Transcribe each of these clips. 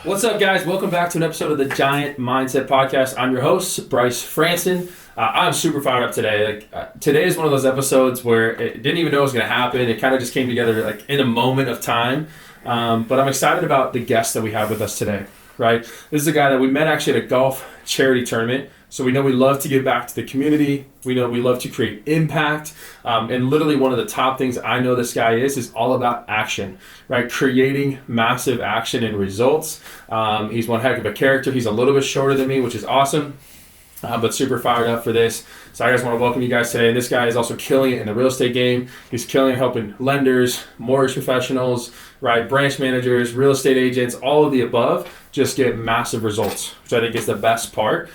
What's up, guys? Welcome back to an episode of the Giant Mindset Podcast. I'm your host, Bryce Franson. I'm super fired up today. Today is one of those episodes where it didn't even know it was going to happen. It kind of just came together in a moment of time. But I'm excited about the guest that we have with us today. Right? This is a guy that we met actually at a golf charity tournament. So we know we love to give back to the community. We know we love to create impact. And literally one of the top things I know this guy is all about action, right? Creating massive action and results. He's one heck of a character. He's a little bit shorter than me, which is awesome. But super fired up for this. So I just want to welcome you guys today. And this guy is also killing it in the real estate game. He's killing it helping lenders, mortgage professionals, right, branch managers, real estate agents, all of the above, just get massive results, which I think is the best part.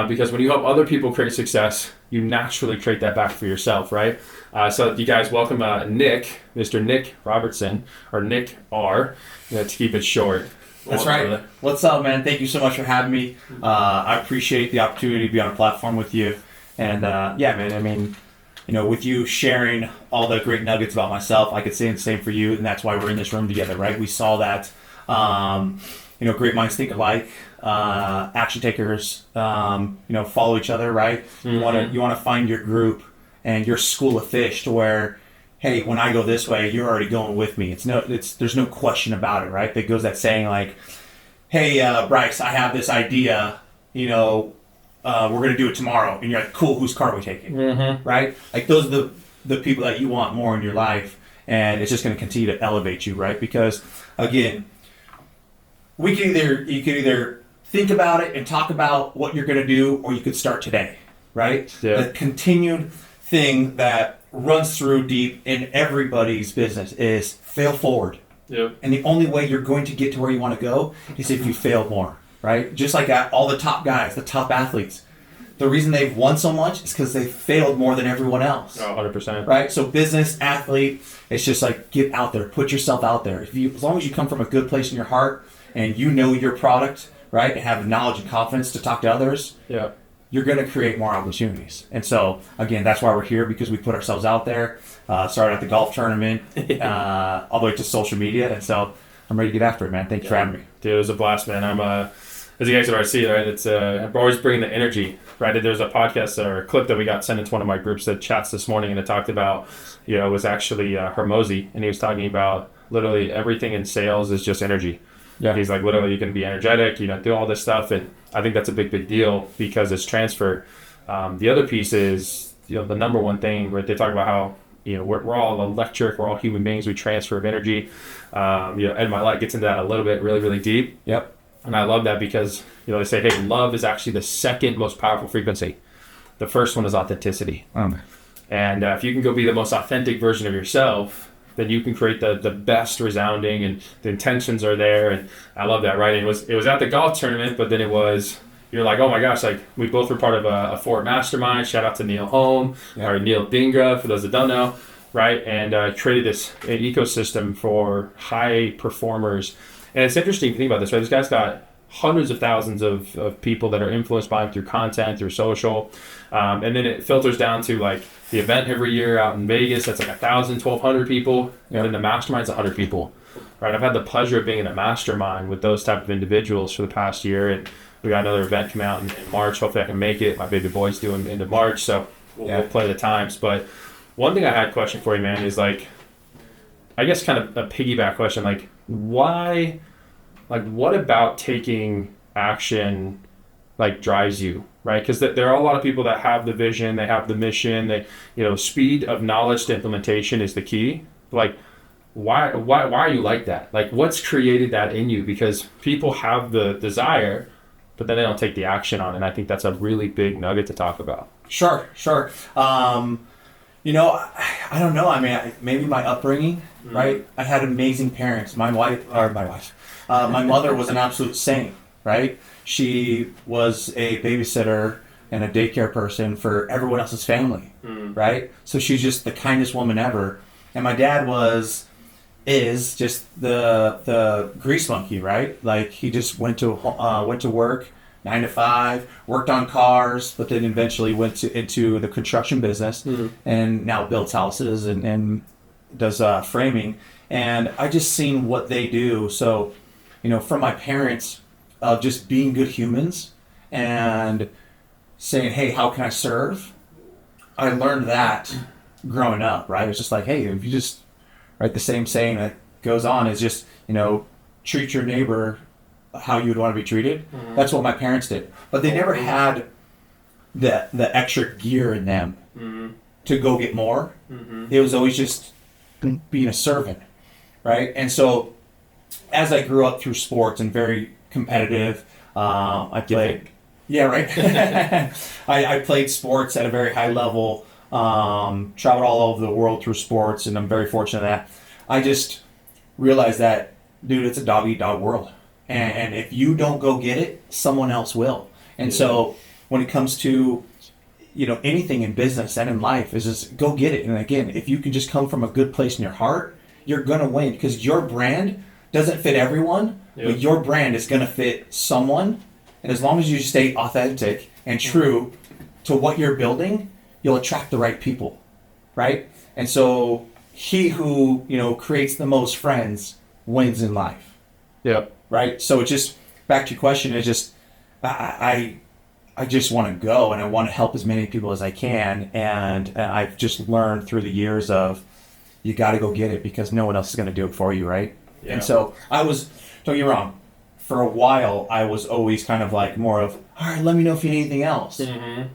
Because when you help other people create success, you naturally create that back for yourself, right? So you guys welcome Nick, Mr. Nick Robertson, or Nick R, to keep it short. That's right. What's up, man? Thank you so much for having me. I appreciate the opportunity to be on a platform with you. And yeah, man, I mean, with you sharing all the great nuggets about myself, I could say the same for you. And that's why we're in this room together, right? We saw that, great minds think alike, action takers, follow each other, right? Mm-hmm. You want to find your group and your school of fish to where, hey, when I go this way, you're already going with me. There's no question about it, right? That goes that saying like, hey, Bryce, I have this idea, we're going to do it tomorrow. And you're like, cool, whose car are we taking? Mm-hmm. Right? Like those are the people that you want more in your life. And it's just going to continue to elevate you, right? Because again, you could either think about it and talk about what you're going to do, or you could start today, right? Yeah. The continued thing that runs through deep in everybody's business is fail forward. Yep. And the only way you're going to get to where you want to go is if you fail more, right? Just like all the top guys, the top athletes, the reason they've won so much is because they failed more than everyone else. Oh, 100%. Right? So business, athlete, it's just like get out there, put yourself out there. As long as you come from a good place in your heart and you know your product, right, and have knowledge and confidence to talk to others, yeah, you're going to create more opportunities. And so, again, that's why we're here, because we put ourselves out there, started at the golf tournament, all the way to social media. And so I'm ready to get after it, man. Thank you for having me. Dude, it was a blast, man. I'm, as you guys have already seen, right, it's I'm always bringing the energy, right? There's a podcast or a clip that we got sent into one of my groups that chats this morning, and it talked about, it was actually Hermosi, and he was talking about literally everything in sales is just energy. Yeah, he's like, literally, you can be energetic, do all this stuff. And I think that's a big deal because it's transfer. The other piece is, the number one thing where they talk about how, we're all electric, we're all human beings, we transfer of energy. Ed Mylett gets into that a little bit, really deep. Yep. And I love that because, they say, hey, love is actually the second most powerful frequency. The first one is authenticity. And if you can go be the most authentic version of yourself, then you can create the best resounding, and the intentions are there. And I love that, right? And it was at the golf tournament, but then you're like, oh my gosh, like we both were part of a Fort Mastermind. Shout out to Neil Holm, or Neil Dingra, for those that don't know, right? And created this ecosystem for high performers. And it's interesting to think about this, right? This guy's got hundreds of thousands of people that are influenced by him through content, through social. And then it filters down to like the event every year out in Vegas. That's like 1,000, 1,200 people. And then the mastermind's 100 people, right? I've had the pleasure of being in a mastermind with those type of individuals for the past year. And we got another event come out in March. Hopefully I can make it. My baby boy's due into March. So we'll play the times. But one thing I had a question for you, man, is like, I guess kind of a piggyback question. Like, why... Like, what about taking action, drives you, right? Because there are a lot of people that have the vision, they have the mission, speed of knowledge to implementation is the key. Like, why are you like that? Like, what's created that in you? Because people have the desire, but then they don't take the action on it. And I think that's a really big nugget to talk about. Sure. I don't know. I mean, maybe my upbringing, right? I had amazing parents. My mother was an absolute saint, right? She was a babysitter and a daycare person for everyone else's family, right? So she's just the kindest woman ever. And my dad is just the grease monkey, right? Like he just went to work 9 to 5, worked on cars, but then eventually went into the construction business, and now builds houses and does framing. And I just seen what they do. So, from my parents, of just being good humans and saying, hey, how can I serve? I learned that growing up, right? It's just like, hey, if you just, right, the same saying that goes on is just, treat your neighbor how you would want to be treated. Mm-hmm. That's what my parents did. But they never had the extra gear in them to go get more. Mm-hmm. It was always just being a servant, right? And so as I grew up through sports and very competitive, I played. Yeah, right. I played sports at a very high level, traveled all over the world through sports, and I'm very fortunate that I just realized that, dude, it's a dog-eat-dog world. And if you don't go get it, someone else will. And so when it comes to, anything in business and in life, is just go get it. And again, if you can just come from a good place in your heart, you're going to win, because your brand doesn't fit everyone, but your brand is going to fit someone. And as long as you stay authentic and true to what you're building, you'll attract the right people, right? And so he who, creates the most friends wins in life. Yeah. Right? So it's just, back to your question, it's just, I just want to go and I want to help as many people as I can. And I've just learned through the years of, you got to go get it because no one else is going to do it for you, right? Yeah. And so don't get me wrong, for a while I was always kind of like more of, all right, let me know if you need anything else. Mm-hmm.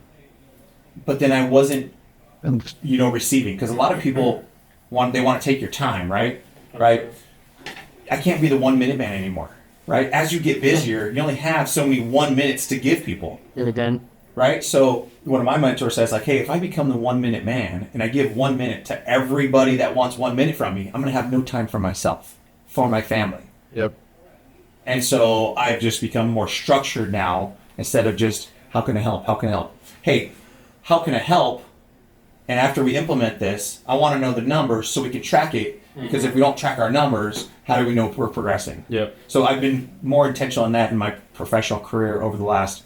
But then I wasn't, receiving, because a lot of people want to take your time, right? Right? I can't be the 1 minute man anymore, right? As you get busier, you only have so many 1 minutes to give people. Again. Right? So one of my mentors says, like, hey, if I become the 1 minute man and I give 1 minute to everybody that wants 1 minute from me, I'm going to have no time for myself, for my family. Yep. And so I've just become more structured now, instead of just, how can I help? How can I help? Hey, how can I help? And after we implement this, I want to know the numbers so we can track it. Because if we don't track our numbers, how do we know if we're progressing? Yep. So I've been more intentional in that in my professional career over the last,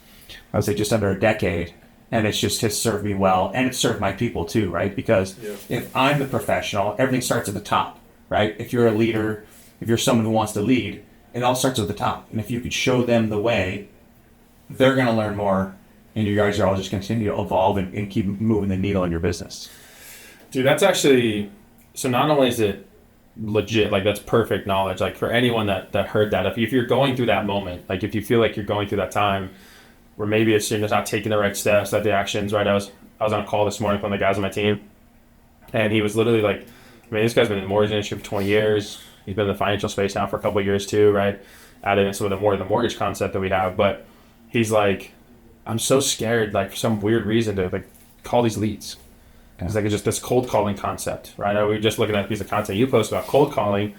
I would say, just under a decade. And it's just has served me well. And it's served my people too, right? Because if I'm the professional, everything starts at the top, right? If you're a leader, if you're someone who wants to lead, it all starts at the top. And if you could show them the way, they're going to learn more. And you guys are all just continue to evolve and keep moving the needle in your business. Dude, that's actually, so not only is it legit, like that's perfect knowledge, like for anyone that heard that, if you're going through that moment, like if you feel like you're going through that time where maybe it's you're just not taking the right steps, not the actions, right? I was on a call this morning with one of the guys on my team, and he was literally like, this guy's been in the mortgage industry for 20 years. He's been in the financial space now for a couple of years too, right? Added in some of the mortgage concept that we have, but he's like, I'm so scared, like for some weird reason, to like call these leads. It's like, it's just this cold calling concept, right? We were just looking at a piece of content you posted about cold calling,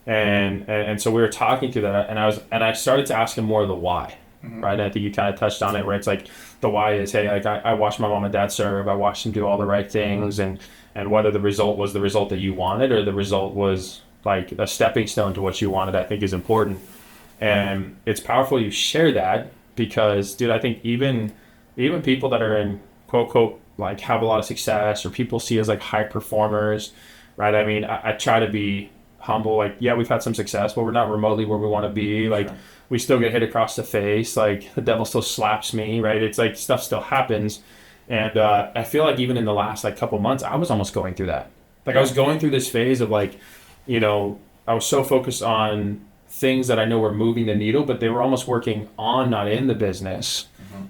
and so we were talking through that, and I started to ask him more of the why, right? And I think you kind of touched on it, where it's like the why is, hey, like I watched my mom and dad serve, I watched them do all the right things, and whether the result was the result that you wanted or the result was like a stepping stone to what you wanted, I think is important. And it's powerful you share that, because, dude, I think even people that are in quote unquote like have a lot of success, or people see as like high performers, right? I mean, I try to be humble. Like, yeah, we've had some success, but we're not remotely where we want to be. Like, we still get hit across the face. Like, the devil still slaps me, right? It's like stuff still happens. And I feel like even in the last like couple months, I was almost going through that. Like, I was going through this phase of like, I was so focused on things that I know were moving the needle, but they were almost working on, not in the business.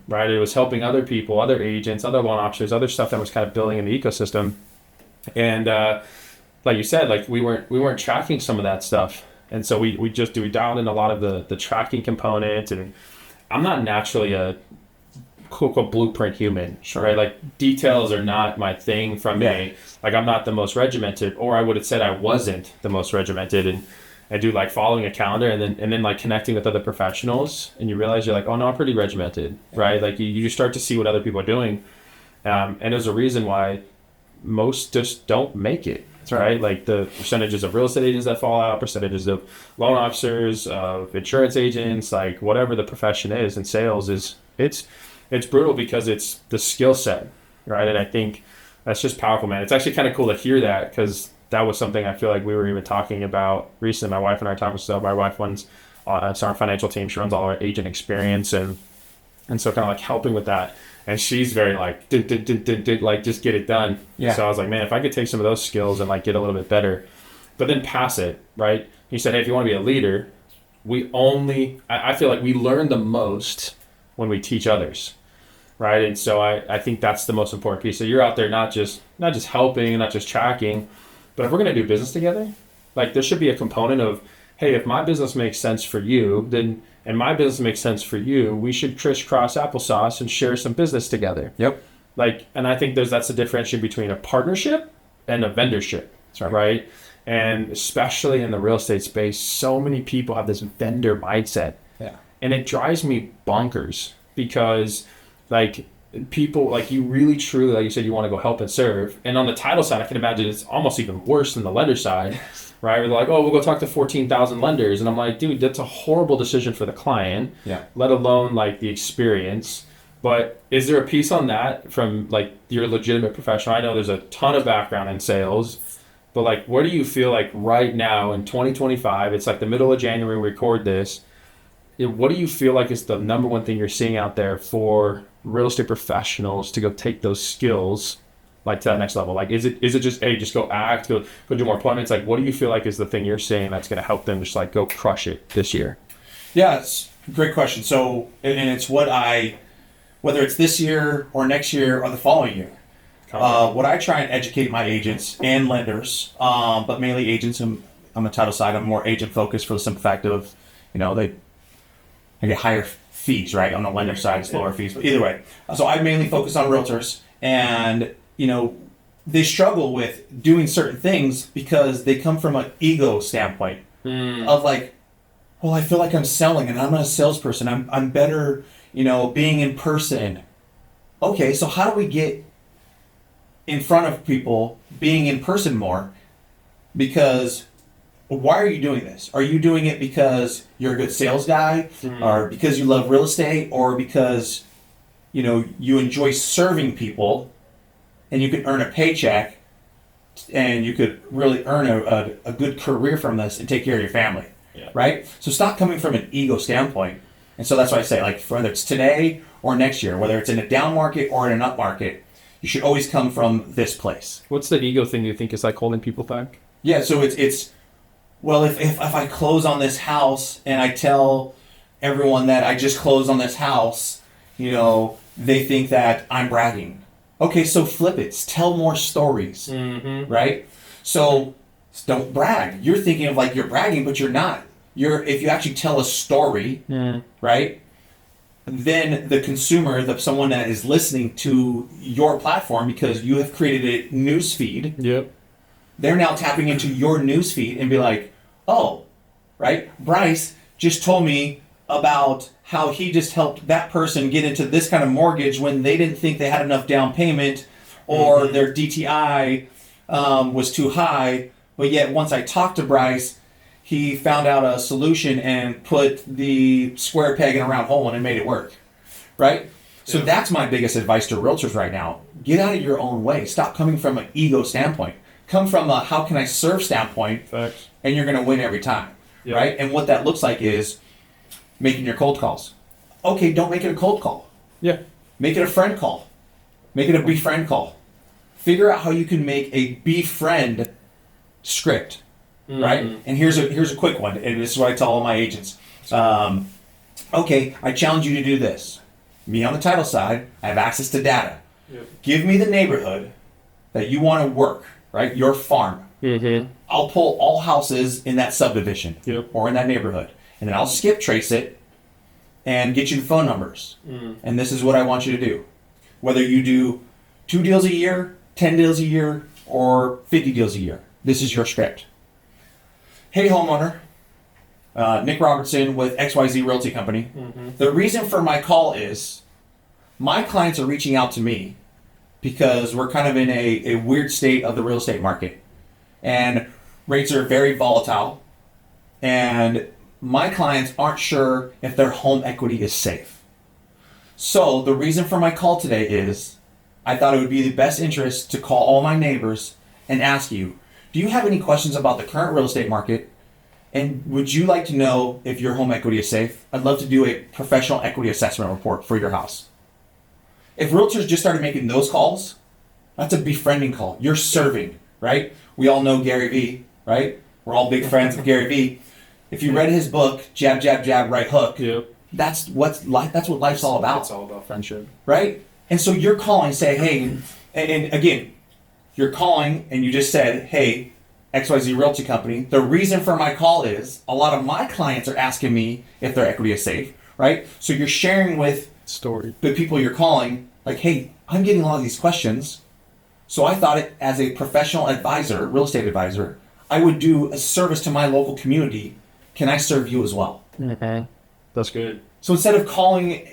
Right, it was helping other people, other agents, other loan officers, other stuff that was kind of building in the ecosystem. And like you said, like we weren't tracking some of that stuff, and so we dialed in a lot of the tracking component. And I'm not naturally a quote unquote blueprint human, right? Like, details are not my thing from me. Like, I'm not the most regimented, or I would have said I wasn't the most regimented. And I do like following a calendar and then like connecting with other professionals, and you realize you're like, oh no, I'm pretty regimented, right? Like you start to see what other people are doing. And there's a reason why most just don't make it, right? Like the percentages of real estate agents that fall out, percentages of loan officers, of insurance agents, like whatever the profession is in sales it's brutal, because it's the skill set, right? And I think that's just powerful, man. It's actually kind of cool to hear that, because that was something I feel like we were even talking about recently. My wife and I talked about. My wife runs it's our financial team. She runs all our agent experience, and so kind of like helping with that. And she's very like, like just get it done. Yeah. So I was like, man, if I could take some of those skills and like get a little bit better, but then pass it, right? He said, hey, if you want to be a leader, I feel like we learn the most when we teach others, right? And so I think that's the most important piece. So you're out there not just helping, not just tracking, but if we're going to do business together, like there should be a component of, hey, if my business makes sense for you, then and my business makes sense for you, we should crisscross applesauce and share some business together. Yep. Like, and I think that's the differentiation between a partnership and a vendorship, That's right. right? And especially in the real estate space, so many people have this vendor mindset. Yeah. And it drives me bonkers because like people, like you really truly, like you said, you want to go help and serve. And on the title side, I can imagine it's almost even worse than the lender side, right? Where they're like, oh, we'll go talk to 14,000 lenders. And I'm like, dude, that's a horrible decision for the client, Yeah. let alone like the experience. But is there a piece on that from like your legitimate professional? I know there's a ton of background in sales, but like, where do you feel like right now in 2025, it's like the middle of January, we record this. What do you feel like is the number one thing you're seeing out there for real estate professionals to go take those skills like to that next level? Like, is it just, hey, just go act, go do more appointments? Like, what do you feel like is the thing you're seeing that's going to help them just like go crush it this year? Yeah, it's a great question. So, and it's whether it's this year or next year or the following year, what I try and educate my agents and lenders, but mainly agents. On the title side, I'm more agent focused for the simple fact of, I get higher fees, right? On the lender side, it's lower fees. But either way, so I mainly focus on realtors, and they struggle with doing certain things because they come from an ego standpoint of like, well, I feel like I'm selling, and I'm not a salesperson. I'm better, being in person. Okay, so how do we get in front of people, being in person more? Because why are you doing this? Are you doing it because you're a good sales guy, or because you love real estate, or because you enjoy serving people and you can earn a paycheck and you could really earn a good career from this and take care of your family? Yeah. Right? So stop coming from an ego standpoint. And so that's why I say, like, whether it's today or next year, whether it's in a down market or in an up market, you should always come from this place. What's the ego thing you think is like holding people back? Yeah, so it's well, if I close on this house and I tell everyone that I just closed on this house, they think that I'm bragging. Okay, so flip it. Tell more stories, right? So don't brag. You're thinking of like you're bragging, but you're not. If you actually tell a story, right? Then the consumer, someone that is listening to your platform because you have created a news feed. Yep. They're now tapping into your news feed and be like, oh, right? Bryce just told me about how he just helped that person get into this kind of mortgage when they didn't think they had enough down payment or their DTI was too high. But yet once I talked to Bryce, he found out a solution and put the square peg in a round hole and it made it work, right? So that's my biggest advice to realtors right now. Get out of your own way. Stop coming from an ego standpoint. Come from a how can I serve standpoint. Facts. And you're going to win every time, Yeah. right? And what that looks like is making your cold calls. Okay, don't make it a cold call. Yeah. Make it a friend call. Make it a befriend call. Figure out how you can make a befriend script, right? And here's a quick one, and this is what I tell all my agents. Okay, I challenge you to do this. Me on the title side, I have access to data. Yep. Give me the neighborhood that you want to work, right? Your farm. I'll pull all houses in that subdivision or in that neighborhood, and then I'll skip trace it and get you the phone numbers. And this is what I want you to do. Whether you do 2 deals a year, 10 deals a year, or 50 deals a year, this is your script. Hey, homeowner, Nick Robertson with XYZ Realty Company. The reason for my call is my clients are reaching out to me because we're kind of in a weird state of the real estate market. And rates are very volatile. And my clients aren't sure if their home equity is safe. So the reason for my call today is I thought it would be the best interest to call all my neighbors and ask you, do you have any questions about the current real estate market? And would you like to know if your home equity is safe? I'd love to do a professional equity assessment report for your house. If realtors just started making those calls, that's a befriending call. You're serving, right? We all know Gary Vee, right? We're all big friends of Gary Vee. If you read his book, Jab, Jab, Jab, Right Hook, Yep. that's what life's all about. It's all about friendship. Right? And so you're calling, say, hey, and again, you're calling and you just said, hey, XYZ Realty Company, the reason for my call is a lot of my clients are asking me if their equity is safe, right? So you're sharing with Story. the people you're calling, like, hey, I'm getting a lot of these questions. So I thought it as a professional advisor, real estate advisor, I would do a service to my local community. Can I serve you as well? That's good. So instead of calling,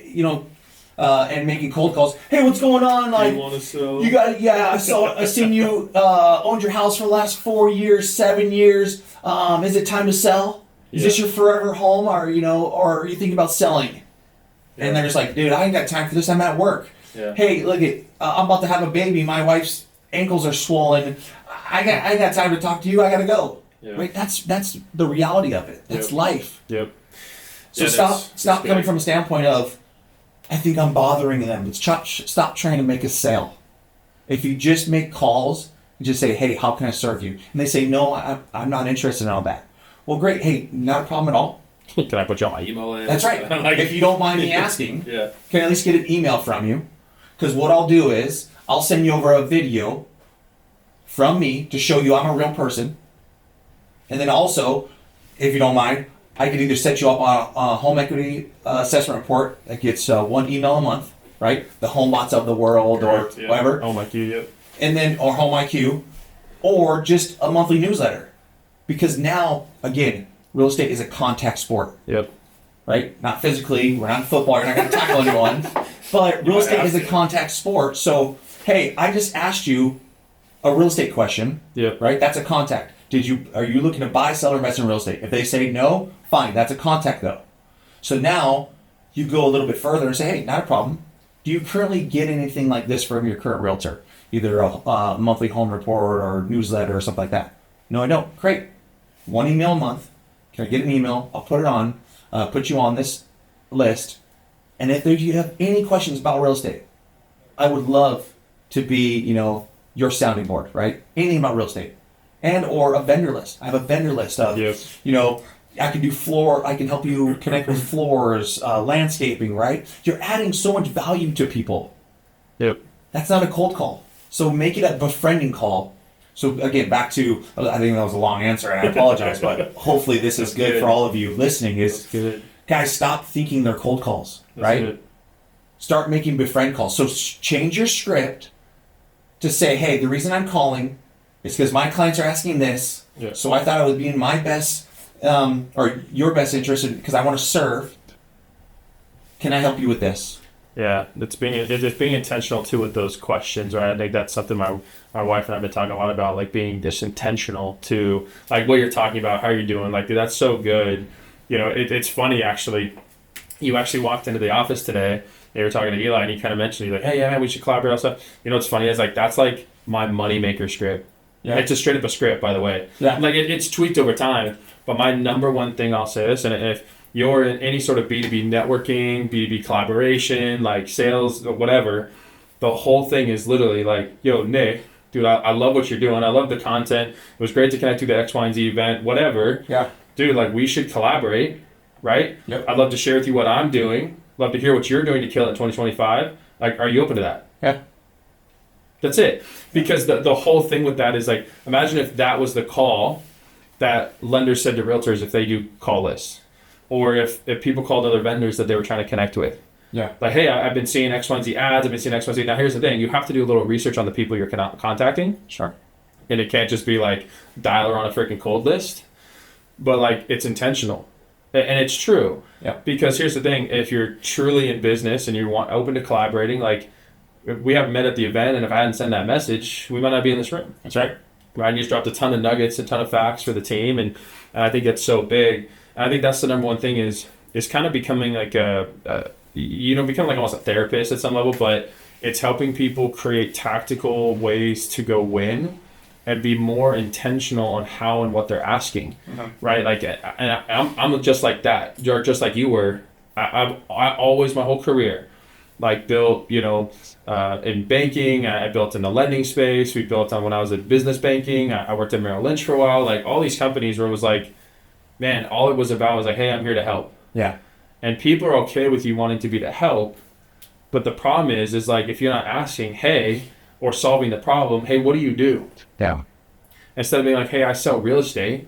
and making cold calls, hey, what's going on? Like, You want to sell? you got, yeah, I seen you owned your house for the last 4 years, 7 years. Is it time to sell? Is this your forever home, or or are you thinking about selling? And they're just like, dude, I ain't got time for this. I'm at work. Yeah. Hey, look it, I'm about to have a baby. My wife's ankles are swollen. I got time to talk to you. I gotta go. Yeah. Right? That's the reality of it. That's life. Yep. So Yeah, stop that's coming good. from a standpoint of, I think I'm bothering them. Stop trying to make a sale. If you just make calls, you just say, hey, how can I serve you? And they say, no, I'm not interested in all that. Well, great. Hey, not a problem at all. Can I put you on my email list? That's right. Like- If you don't mind me asking, Yeah. can I at least get an email from you? Because what I'll do is I'll send you over a video from me to show you I'm a real person. And then also, if you don't mind, I could either set you up on a home equity assessment report that gets one email a month, right? The HomeBots of the world Correct, or yeah. whatever. Oh my God. Yep. And then, or Home IQ, or just a monthly newsletter. Because now, again, real estate is a contact sport, Yep. right? Not physically, we're not in football, you're not going to tackle anyone. But real estate is a contact sport. So, hey, I just asked you a real estate question, Yep. right? That's a contact. Are you looking to buy, sell, or invest in real estate? If they say no, fine, that's a contact though. So now you go a little bit further and say, hey, not a problem. Do you currently get anything like this from your current realtor? Either a monthly home report or newsletter or something like that? No, I don't. Great. One email a month. Can I get an email? I'll put it on, put you on this list. And if you have any questions about real estate, I would love to be, your sounding board, right? Anything about real estate. And or a vendor list. I have a vendor list of, Yep. I can do I can help you connect with floors, landscaping, right? You're adding so much value to people. Yep. That's not a cold call. So make it a befriending call. So again, back to, I think that was a long answer and I apologize, but hopefully this is good for all of you listening is, Good. guys, stop thinking they're cold calls, That's right? good. Start making befriend calls. So change your script to say, hey, the reason I'm calling is because my clients are asking this. Yeah. So I thought it would be in my best, or your best interest because I want to serve. Can I help you with this? Yeah, it's being intentional too with those questions, right? I think that's something my wife and I've been talking a lot about, like being this intentional to like what you're talking about, how you're doing. Like, dude, that's so good. It's funny actually. You actually walked into the office today. They were talking to Eli, and he kind of mentioned, he's like, "Hey, yeah, man, we should collaborate on stuff." What's funny is like that's like my moneymaker script. Yeah. It's a straight up a script, by the way. Yeah. Like it's tweaked over time, but my number one thing I'll say this, and if you're in any sort of B2B networking, B2B collaboration, like sales, whatever, the whole thing is literally like, yo, Nick, dude, I love what you're doing. I love the content. It was great to connect to the X, Y, and Z event, whatever. Yeah. Dude, like we should collaborate, right? Yep. I'd love to share with you what I'm doing. Love to hear what you're doing to kill it in 2025. Like, are you open to that? Yeah. That's it. Because the whole thing with that is like, imagine if that was the call that lenders said to realtors if they do call lists. Or if people called other vendors that they were trying to connect with. Yeah. Like, hey, I've been seeing X, Y, and Z ads. I've been seeing X, Y, and Z. Now, here's the thing. You have to do a little research on the people you're contacting. Sure. And it can't just be like dialer on a freaking cold list. But, like, it's intentional. And it's true. Yeah. Because here's the thing. If you're truly in business and you're open to collaborating, like, we haven't met at the event, and if I hadn't sent that message, we might not be in this room. That's right. Ryan just dropped a ton of nuggets, a ton of facts for the team, and I think that's so big. And I think that's the number one thing is kind of becoming like become like almost a therapist at some level, but it's helping people create tactical ways to go win and be more intentional on how and what they're asking, right? Like, and I'm just like that. You're just like you were. I always, my whole career, like built, in banking. I built in the lending space. We built on when I was in business banking. I worked at Merrill Lynch for a while. Like all these companies where it was like, man, all it was about was like, hey, I'm here to help. Yeah. And people are okay with you wanting to be to help. But the problem is like, if you're not asking, hey, or solving the problem, hey, what do you do? Yeah. Instead of being like, hey, I sell real estate,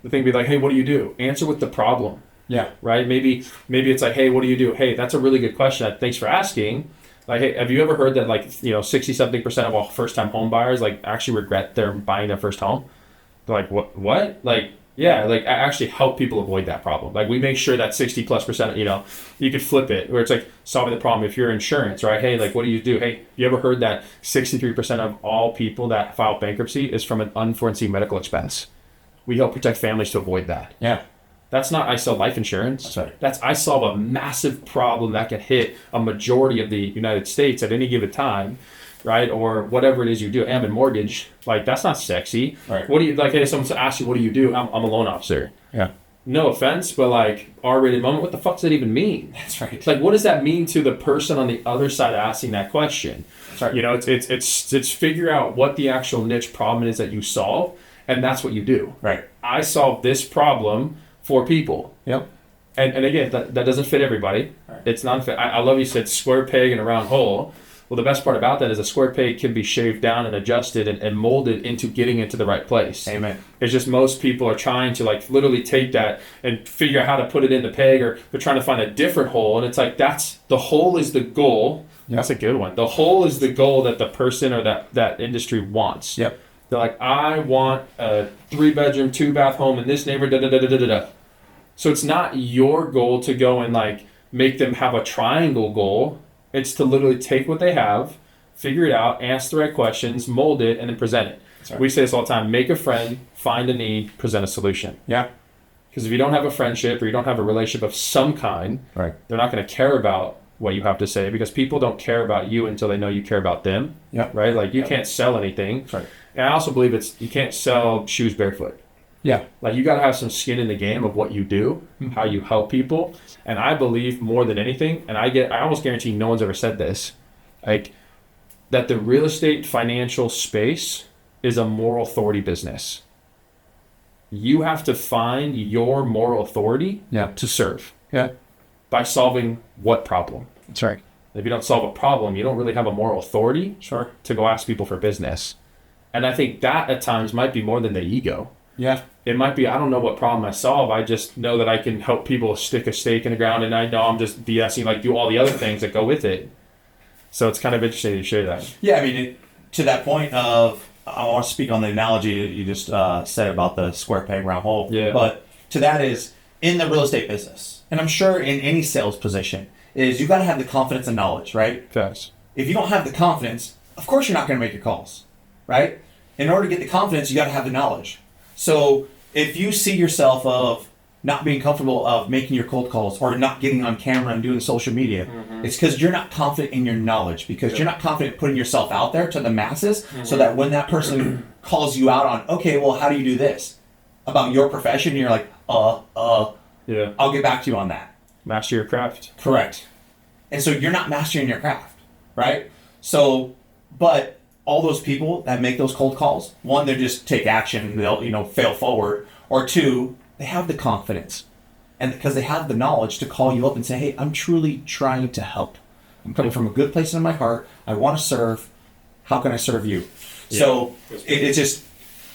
the thing be like, hey, what do you do? Answer with the problem. Yeah. Right? Maybe it's like, hey, what do you do? Hey, that's a really good question. Thanks for asking. Like, hey, have you ever heard that 60-something% of all first-time home buyers like actually regret their buying their first home? They're like, what? Like, yeah, like I actually help people avoid that problem. Like we make sure that 60+%, you could flip it where it's like solving the problem. If you're insurance, right? Hey, like what do you do? Hey, you ever heard that 63% of all people that file bankruptcy is from an unforeseen medical expense? We help protect families to avoid that. Yeah. That's not I sell life insurance. That's right. That's I solve a massive problem that can hit a majority of the United States at any given time, right? Or whatever it is you do. I'm in mortgage. Like that's not sexy. Right. What do you like? Hey, someone asks you, what do you do? I'm a loan officer. Yeah. No offense, but like R-rated moment. What the fuck does that even mean? That's right. Like, what does that mean to the person on the other side asking that question? That's right. It's figure out what the actual niche problem is that you solve, and that's what you do. Right. I solve this problem for people. Yep. And again, that doesn't fit everybody. Right. It's not fit. I love you said square peg in a round hole. Well, the best part about that is a square peg can be shaved down and adjusted and molded into getting into the right place. Amen. It's just most people are trying to like literally take that and figure out how to put it in the peg, or they're trying to find a different hole. And it's like the hole is the goal. Yep. That's a good one. The hole is the goal that the person or that industry wants. Yep. They're like, I want a 3-bedroom, 2-bath home in this neighborhood. So it's not your goal to go and like make them have a triangle goal. It's to literally take what they have, figure it out, ask the right questions, mold it, and then present it. Right. We say this all the time: make a friend, find a need, present a solution. Yeah. Because if you don't have a friendship or you don't have a relationship of some kind, right, they're not going to care about what you have to say, because people don't care about you until they know you care about them. Yeah. Right? Like you can't sell anything. That's right. And I also believe you can't sell shoes barefoot. Yeah. Like you got to have some skin in the game of what you do, how you help people. And I believe more than anything, and I almost guarantee no one's ever said this, like that the real estate financial space is a moral authority business. You have to find your moral authority to serve. Yeah. By solving what problem? That's right. If you don't solve a problem, you don't really have a moral authority to go ask people for business. And I think that at times might be more than the ego. Yeah. It might be, I don't know what problem I solve. I just know that I can help people stick a stake in the ground, and I know I'm just BSing, like do all the other things that go with it. So it's kind of interesting to share that. Yeah, I mean, to that point of, I want to speak on the analogy you just said about the square peg round hole. Yeah. But to that is, in the real estate business, and I'm sure in any sales position, is you got to have the confidence and knowledge, right? Facts. If you don't have the confidence, of course you're not going to make your calls, right? In order to get the confidence, you got to have the knowledge. So if you see yourself of not being comfortable of making your cold calls or not getting on camera and doing social media, it's because you're not confident in your knowledge, because you're not confident putting yourself out there to the masses, so that when that person calls you out on, okay, well, how do you do this about your profession? You're like, yeah, I'll get back to you on that. Master your craft. Correct. And so you're not mastering your craft, right? So, but all those people that make those cold calls, one, they just take action, they'll, fail forward, or two, they have the confidence, and because they have the knowledge to call you up and say, hey, I'm truly trying to help. I'm coming from a good place in my heart. I want to serve. How can I serve you? Yeah. So it's just,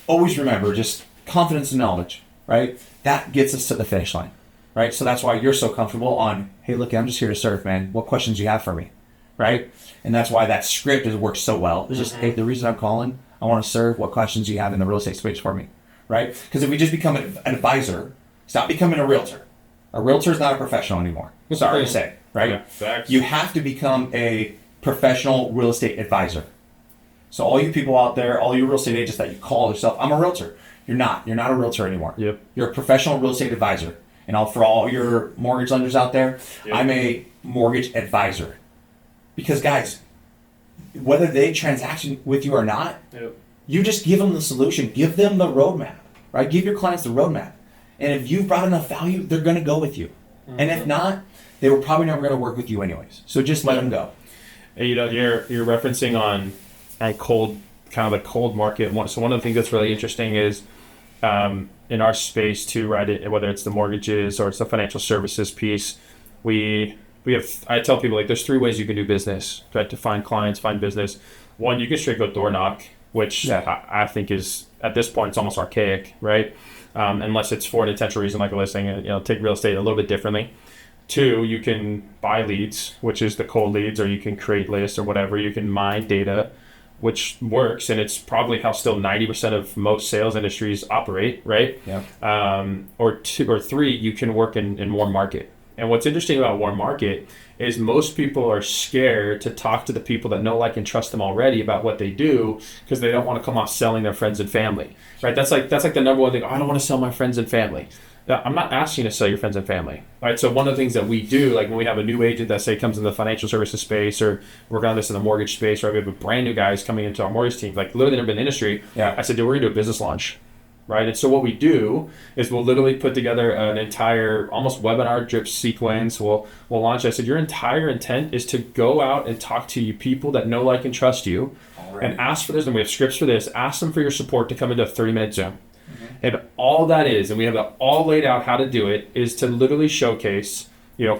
always remember, just confidence and knowledge, right? That gets us to the finish line, right? So that's why you're so comfortable on, hey, look, I'm just here to serve, man. What questions do you have for me, right? And that's why that script has worked so well. It's just, hey, the reason I'm calling, I want to serve. What questions do you have in the real estate space for me, right? Because if we just become an advisor, stop becoming a realtor. A realtor is not a professional anymore. Sorry to say, right? Yeah, facts. You have to become a professional real estate advisor. So all you people out there, all you real estate agents that you call yourself, I'm a realtor. You're not. You're not a realtor anymore. Yep. You're a professional real estate advisor. And for all your mortgage lenders out there, I'm a mortgage advisor. Because guys, whether they transaction with you or not, You just give them the solution. Give them the roadmap, right? Give your clients the roadmap. And if you've brought enough value, they're going to go with you. And if not, they were probably never going to work with you anyways. So just let them go. And, you're referencing on a cold market. So one of the things that's really interesting is in our space too, right? Whether it's the mortgages or it's the financial services piece, we have. I tell people like there's 3 ways you can do business, right? To find clients, find business. One, you can straight go door knock, which I think is at this point it's almost archaic, right? Unless it's for an intentional reason like a listing, take real estate a little bit differently. 2, you can buy leads, which is the cold leads, or you can create lists or whatever. You can mine data, which works, and it's probably how still 90% of most sales industries operate, right? Yeah. Or 2 or 3, you can work in warm market. And what's interesting about warm market is most people are scared to talk to the people that know, like, and trust them already about what they do because they don't want to come off selling their friends and family, right? That's like the number one thing. I don't want to sell my friends and family. Now, I'm not asking you to sell your friends and family, right? So one of the things that we do, like when we have a new agent that say comes in the financial services space or working on this in the mortgage space, right? We have a brand new guys coming into our mortgage team, like literally never been in the industry. Yeah. I said, dude, we're gonna do a business launch, right? And so what we do is we'll literally put together an entire almost webinar drip sequence. We'll launch. I said, your entire intent is to go out and talk to you people that know, like, and trust you, and ask for this. And we have scripts for this. Ask them for your support to come into a 30-minute Zoom. And all that is, and we have that all laid out how to do it, is to literally showcase,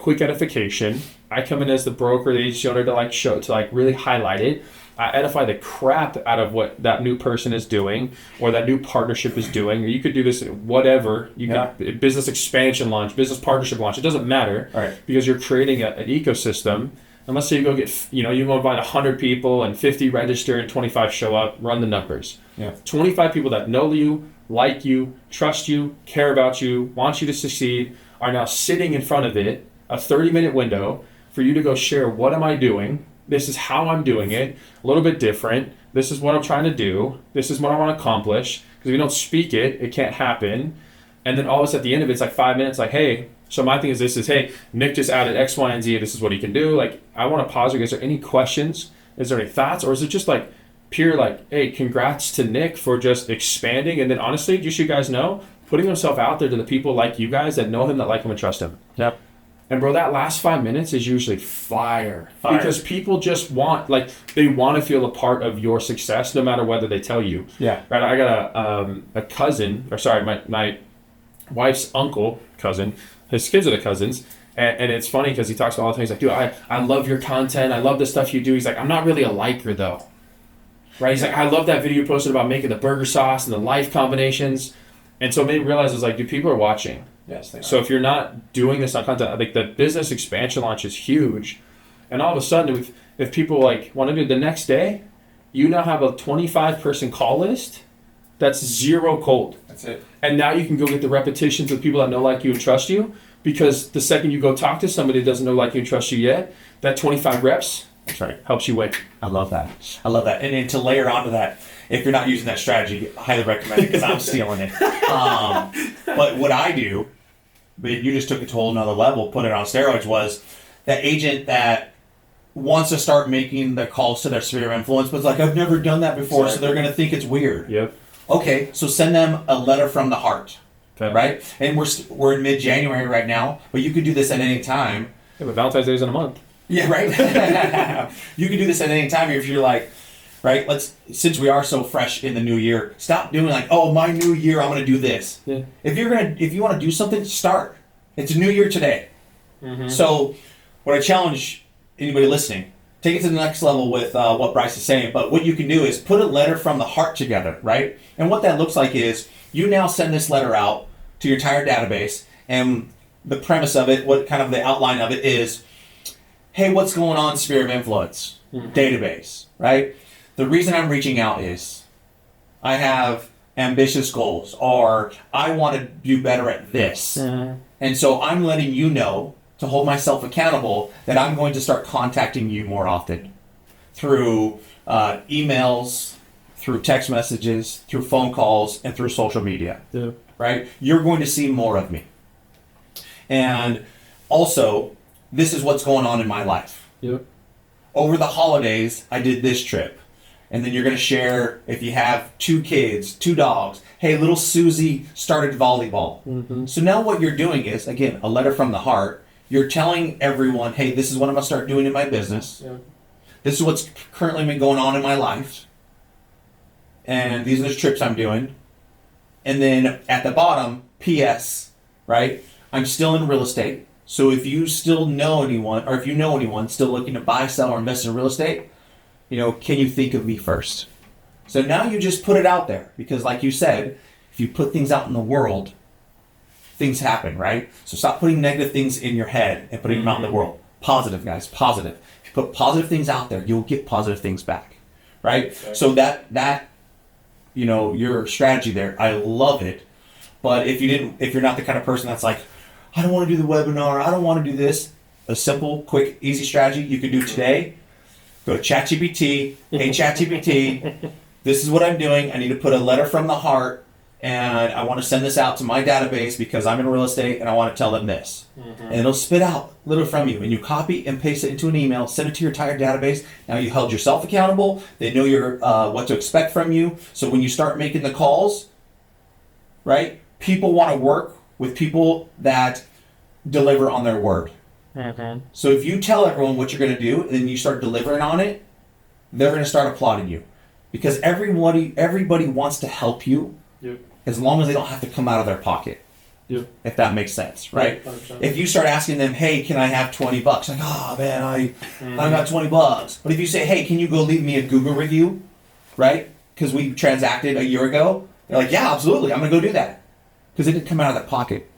quick edification. I come in as the broker, the agency owner to really highlight it. I edify the crap out of what that new person is doing or that new partnership is doing. Or you could do this whatever. Could business expansion launch, business partnership launch. It doesn't matter, right? Because you're creating an ecosystem. And let's say you go get, you go invite 100 people and 50 register and 25 show up. Run the numbers. Yeah. 25 people that know you, like you, trust you, care about you, want you to succeed, are now sitting in front of it, a 30-minute window for you to go share, what am I doing? This is how I'm doing it, a little bit different. This is what I'm trying to do. This is what I want to accomplish. Because if you don't speak it, it can't happen. And then all of a sudden at the end of it, it's like 5 minutes, like, hey, so my thing is hey, Nick just added X, Y, and Z. This is what he can do. Like, I want to pause you. Is there any questions? Is there any thoughts? Or is it just like, pure like, hey, congrats to Nick for just expanding, and then honestly, just so you guys know, putting himself out there to the people like you guys that know him, that like him and trust him. Yep. And bro, that last 5 minutes is usually fire. Because people just want, they want to feel a part of your success no matter whether they tell you. Yeah. Right. I got a cousin, or sorry, my wife's cousin, his kids are the cousins. And it's funny because he talks about all the things like, dude, I love your content. I love the stuff you do. He's like, I'm not really a liker though. Right, he's like, I love that video you posted about making the burger sauce and the life combinations, and so it made me realize, like, dude, people are watching. Yes, they are. So if you're not doing this on content, I think the business expansion launch is huge, and all of a sudden, if people want to do it the next day, you now have a 25-person call list that's 0 cold. That's it. And now you can go get the repetitions with people that know, like you, and trust you, because the second you go talk to somebody that doesn't know, like you, and trust you yet, that 25 reps. That's right. Helps you win. I love that. And to layer onto that, if you're not using that strategy, I highly recommend it because I'm stealing it. But what I do, but you just took it to a whole nother level, put it on steroids, was that agent that wants to start making the calls to their sphere of influence, but it's like, I've never done that before, so they're going to think it's weird. Yep. Okay, so send them a letter from the heart, right? And we're in mid-January right now, but you could do this at any time. Yeah, but Valentine's Day is in a month. Yeah, right. You can do this at any time if you're like, right? Since we are so fresh in the new year, stop doing like, oh, my new year, I'm going to do this. Yeah. If you want to do something, start. It's a new year today. Mm-hmm. So, what I challenge anybody listening, take it to the next level with what Bryce is saying. But what you can do is put a letter from the heart together, right? And what that looks like is you now send this letter out to your entire database, and the premise of it, what kind of the outline of it is, hey, what's going on, sphere of influence database, right? The reason I'm reaching out is I have ambitious goals, or I want to do better at this. And so I'm letting you know, to hold myself accountable, that I'm going to start contacting you more often through emails, through text messages, through phone calls, and through social media, right? You're going to see more of me. And also, this is what's going on in my life. Yep. Over the holidays, I did this trip. And then you're going to share if you have 2 kids, 2 dogs. Hey, little Susie started volleyball. So now what you're doing is, again, a letter from the heart. You're telling everyone, hey, this is what I'm going to start doing in my business. Yeah. This is what's currently been going on in my life. And these are the trips I'm doing. And then at the bottom, P.S., right? I'm still in real estate. So if you still know anyone, or if you know anyone still looking to buy, sell, or invest in real estate, can you think of me first? So now you just put it out there. Because like you said, if you put things out in the world, things happen, right? So stop putting negative things in your head and putting them out in the world. Positive, guys, positive. If you put positive things out there, you'll get positive things back, right? Okay. So that your strategy there, I love it. But if you're not the kind of person that's like, I don't want to do the webinar, I don't want to do this, a simple, quick, easy strategy you can do today. Go to ChatGPT. Hey, ChatGPT, this is what I'm doing. I need to put a letter from the heart, and I want to send this out to my database because I'm in real estate, and I want to tell them this. And it'll spit out literally from you, and you copy and paste it into an email, send it to your entire database. Now you held yourself accountable. They know what to expect from you. So when you start making the calls, right, people want to work with people that deliver on their word. So if you tell everyone what you're going to do and then you start delivering on it, they're going to start applauding you. Because everybody wants to help you. Yep. As long as they don't have to come out of their pocket. Yep. If that makes sense, right? 100%. If you start asking them, hey, can I have $20? Like, oh man, I got $20. But if you say, hey, can you go leave me a Google review, right? Because we transacted a year ago. They're like, yeah, absolutely, I'm going to go do that. Because it didn't come out of their pocket.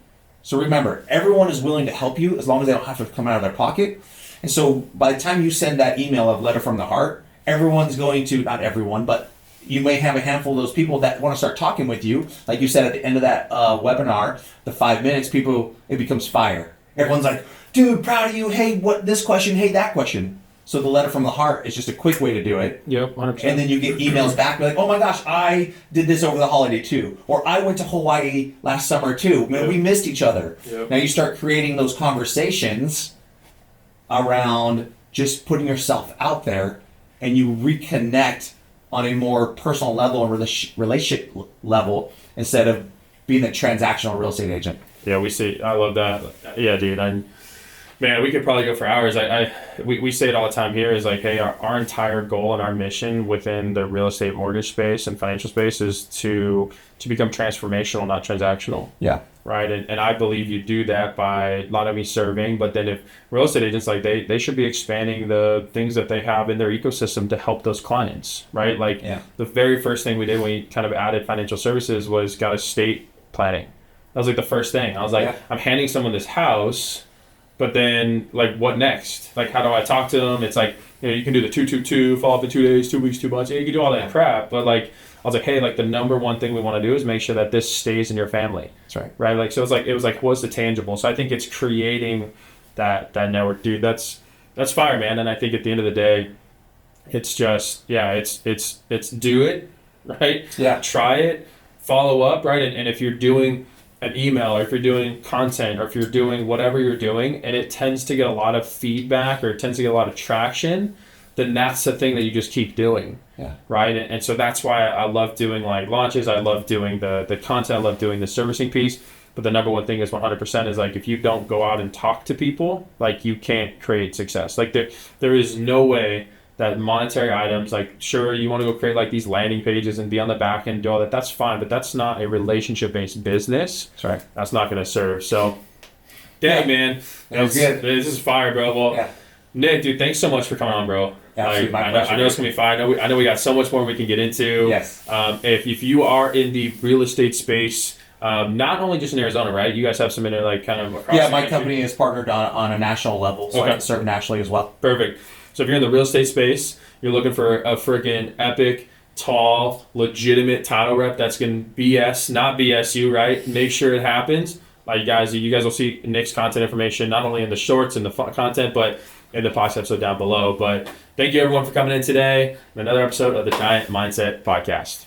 So remember, everyone is willing to help you as long as they don't have to come out of their pocket. And so by the time you send that email of letter from the heart, everyone's going to, not everyone, but you may have a handful of those people that want to start talking with you. Like you said at the end of that webinar, the 5 minutes, it becomes fire. Everyone's like, dude, proud of you. Hey, what this question? Hey, that question. So the letter from the heart is just a quick way to do it. Yep, 100%. And then you get emails back like, oh my gosh, I did this over the holiday too. Or I went to Hawaii last summer too. Man, we missed each other. Yep. Now you start creating those conversations around just putting yourself out there, and you reconnect on a more personal level and relationship level instead of being a transactional real estate agent. Yeah, I love that. Yeah, dude. Man, we could probably go for hours. We say it all the time here is like, hey, our entire goal and our mission within the real estate mortgage space and financial space is to become transformational, not transactional. Yeah. Right. And I believe you do that by not only serving, but then if real estate agents, like they should be expanding the things that they have in their ecosystem to help those clients. Right. Like the very first thing we did when we kind of added financial services was got estate planning. That was like the first thing. I was like, I'm handing someone this house. But then, like, what next? Like, how do I talk to them? It's like, you can do the 2-2-2, follow up in 2 days, 2 weeks, 2 months. You can do all that crap. But, like, I was like, hey, like, the number one thing we want to do is make sure that this stays in your family. That's right. Right? Like, so it was like, what's the tangible? So I think it's creating that network. Dude, that's fire, man. And I think at the end of the day, it's just, it's do it, right? Yeah. Try it, follow up, right? And if you're doing an email, or if you're doing content, or if you're doing whatever you're doing, and it tends to get a lot of feedback or it tends to get a lot of traction, then that's the thing that you just keep doing. Yeah. Right. And so that's why I love doing like launches. I love doing the content. I love doing the servicing piece. But the number one thing is 100% is like, if you don't go out and talk to people, like you can't create success. Like there is no way that monetary items, like, sure, you want to go create like these landing pages and be on the back end and do all that, that's fine, but that's not a relationship-based business. That's right. That's not going to serve. So, man, That was good. This is fire, bro. Well, Nick, dude, thanks so much for coming on, bro. Absolutely, my pleasure. I know it's going to be fine. I know we got so much more we can get into. Yes. If you are in the real estate space, not only just in Arizona, right? You guys have some in there, like, kind of across the my country. company is partnered on a national level, so I can serve nationally as well. Perfect. So if you're in the real estate space, you're looking for a freaking epic, tall, legitimate title rep that's going to BS, not BS you, right? Make sure it happens. Like, you guys will see Nick's content information, not only in the shorts and the content, but in the podcast episode down below. But thank you, everyone, for coming in today. Another episode of the Giant Mindset Podcast.